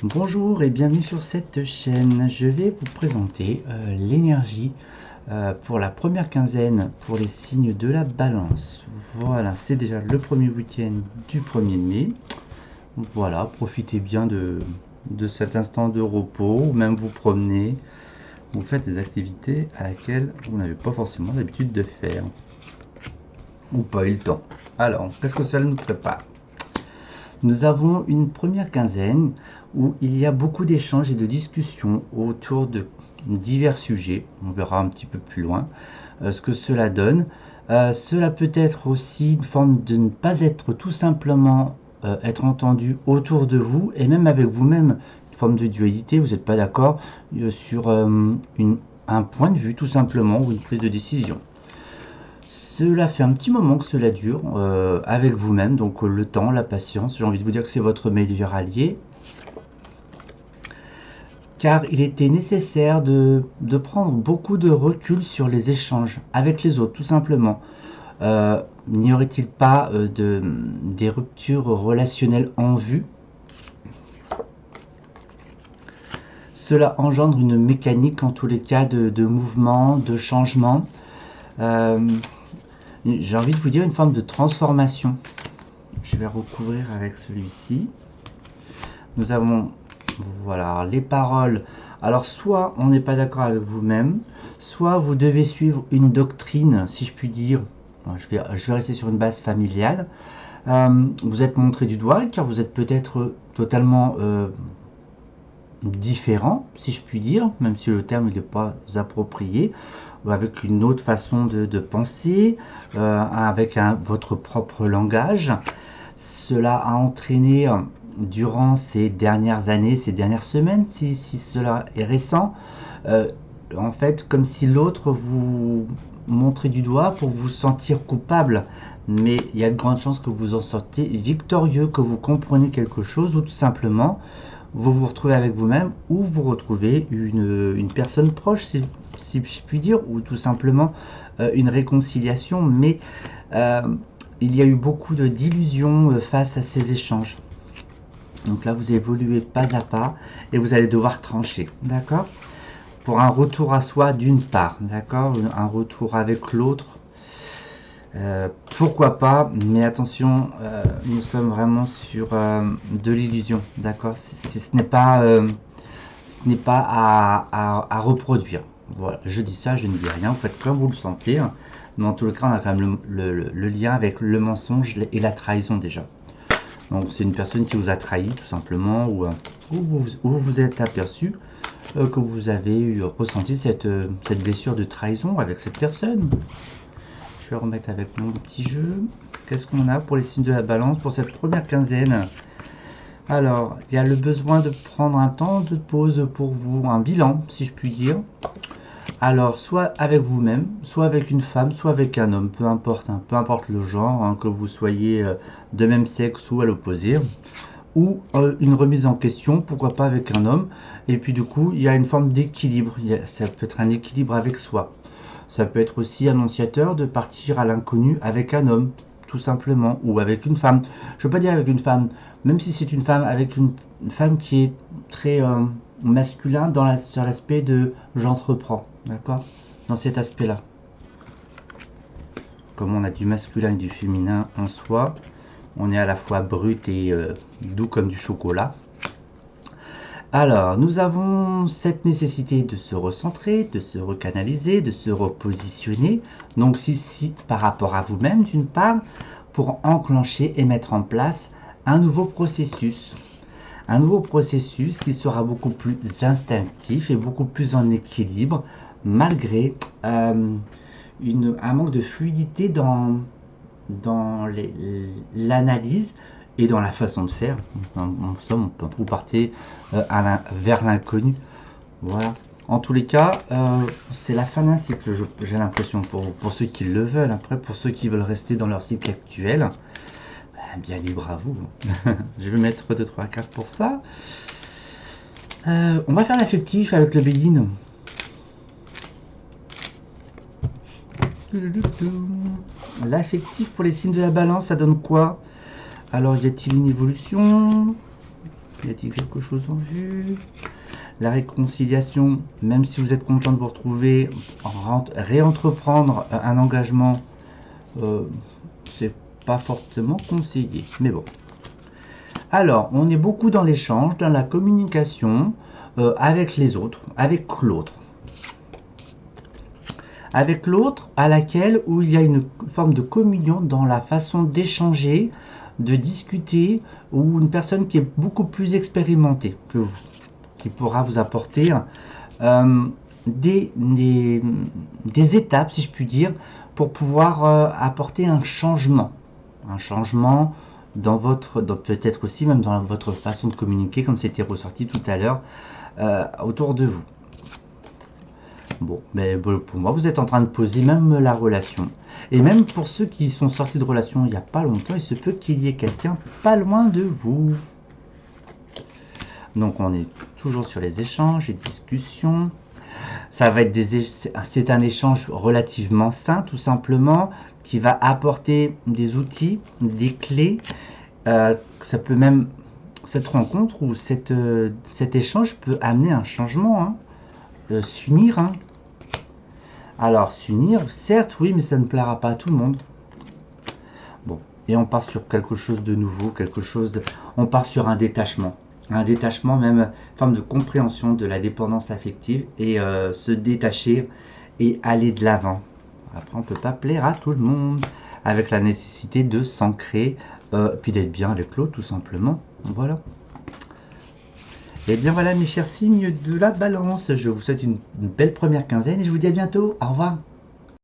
Bonjour et bienvenue sur cette chaîne. Je vais vous présenter l'énergie pour la première quinzaine pour les signes de la balance. Voilà, c'est déjà le premier week-end du 1er mai. Voilà, profitez bien de cet instant de repos, ou même vous promenez, vous faites des activités à laquelle vous n'avez pas forcément l'habitude de faire, ou pas eu le temps. Alors, qu'est-ce que cela nous prépare? Nous avons une première quinzaine où il y a beaucoup d'échanges et de discussions autour de divers sujets. On verra un petit peu plus loin ce que cela donne. Cela peut être aussi une forme de ne pas être tout simplement être entendu autour de vous et même avec vous-même, une forme de dualité. Vous n'êtes pas d'accord sur un point de vue tout simplement ou une prise de décision. Cela fait un petit moment que cela dure avec vous-même, donc le temps, la patience, j'ai envie de vous dire que c'est votre meilleur allié. Car il était nécessaire de prendre beaucoup de recul sur les échanges avec les autres, tout simplement. N'y aurait-il pas des ruptures relationnelles en vue? Cela engendre une mécanique en tous les cas de mouvement, de changement. J'ai envie de vous dire une forme de transformation. Je vais recouvrir avec celui-ci. Nous avons voilà les paroles. Alors soit on n'est pas d'accord avec vous-même, soit vous devez suivre une doctrine, si je puis dire. Je vais rester sur une base familiale. Vous êtes montré du doigt car vous êtes peut-être totalement différent, si je puis dire, même si le terme n'est pas approprié, avec une autre façon de penser, avec votre propre langage. Cela a entraîné durant ces dernières années, ces dernières semaines, si cela est récent, en fait, comme si l'autre vous montrait du doigt pour vous sentir coupable. Mais il y a de grandes chances que vous en sortez victorieux, que vous comprenez quelque chose, ou tout simplement, vous vous retrouvez avec vous-même, ou vous retrouvez une personne proche, si je puis dire, ou tout simplement une réconciliation. Mais il y a eu beaucoup d'illusions face à ces échanges. Donc là, vous évoluez pas à pas et vous allez devoir trancher, d'accord? Pour un retour à soi d'une part, d'accord? Un retour avec l'autre, pourquoi pas, mais attention, nous sommes vraiment sur de l'illusion, d'accord? Ce n'est pas, à reproduire. Voilà, je dis ça, je ne dis rien, vous faites comme vous le sentez, hein. Mais en tout cas, on a quand même le lien avec le mensonge et la trahison déjà. Donc c'est une personne qui vous a trahi tout simplement, ou vous vous êtes aperçu que vous avez ressenti cette blessure de trahison avec cette personne. Je vais remettre avec mon petit jeu. Qu'est-ce qu'on a pour les signes de la balance pour cette première quinzaine? Alors, il y a le besoin de prendre un temps de pause pour vous, un bilan, si je puis dire. Alors, soit avec vous-même, soit avec une femme, soit avec un homme, peu importe, hein, peu importe le genre, hein, que vous soyez de même sexe ou à l'opposé, ou une remise en question, pourquoi pas avec un homme. Et puis du coup, il y a une forme d'équilibre, ça peut être un équilibre avec soi. Ça peut être aussi annonciateur de partir à l'inconnu avec un homme, tout simplement, ou avec une femme. Je ne veux pas dire avec une femme, même si c'est une femme, avec une femme qui est très masculin sur l'aspect de j'entreprends, d'accord? Dans cet aspect-là. Comme on a du masculin et du féminin en soi, on est à la fois brut et doux comme du chocolat. Alors, nous avons cette nécessité de se recentrer, de se recanaliser, de se repositionner. Donc, si par rapport à vous-même, d'une part, pour enclencher et mettre en place un nouveau processus. Un nouveau processus qui sera beaucoup plus instinctif et beaucoup plus en équilibre, malgré un manque de fluidité dans l'analyse et dans la façon de faire. En somme, vous partez vers l'inconnu. Voilà. En tous les cas, c'est la fin d'un cycle, j'ai l'impression, pour ceux qui le veulent. Après, pour ceux qui veulent rester dans leur cycle actuel, bien libre à vous. Je vais mettre 2, 3, 4 pour ça. On va faire l'affectif avec le begin. L'affectif pour les signes de la balance, ça donne quoi? Alors, y a-t-il une évolution? Y a-t-il quelque chose en vue? La réconciliation, même si vous êtes content de vous retrouver, réentreprendre un engagement, c'est pas fortement conseillé. Mais bon. Alors, on est beaucoup dans l'échange, dans la communication avec les autres, avec l'autre. Avec l'autre à laquelle où il y a une forme de communion dans la façon d'échanger, de discuter, ou une personne qui est beaucoup plus expérimentée que vous, qui pourra vous apporter des étapes, si je puis dire, pour pouvoir apporter un changement dans votre, peut-être aussi même dans votre façon de communiquer, comme c'était ressorti tout à l'heure autour de vous. Bon, mais pour moi, vous êtes en train de poser même la relation. Et même pour ceux qui sont sortis de relation il n'y a pas longtemps, il se peut qu'il y ait quelqu'un pas loin de vous. Donc on est toujours sur les échanges et discussions. Ça va être c'est un échange relativement sain, tout simplement, qui va apporter des outils, des clés. Ça peut même, cette rencontre ou cet échange peut amener un changement, hein. S'unir, hein. Alors, s'unir, certes, oui, mais ça ne plaira pas à tout le monde. Bon, et on part sur quelque chose de nouveau, on part sur un détachement. Un détachement, même forme de compréhension de la dépendance affective et se détacher et aller de l'avant. Après, on ne peut pas plaire à tout le monde, avec la nécessité de s'ancrer, puis d'être bien avec l'autre, tout simplement. Voilà. Et bien voilà mes chers signes de la balance, je vous souhaite une belle première quinzaine et je vous dis à bientôt. Au revoir.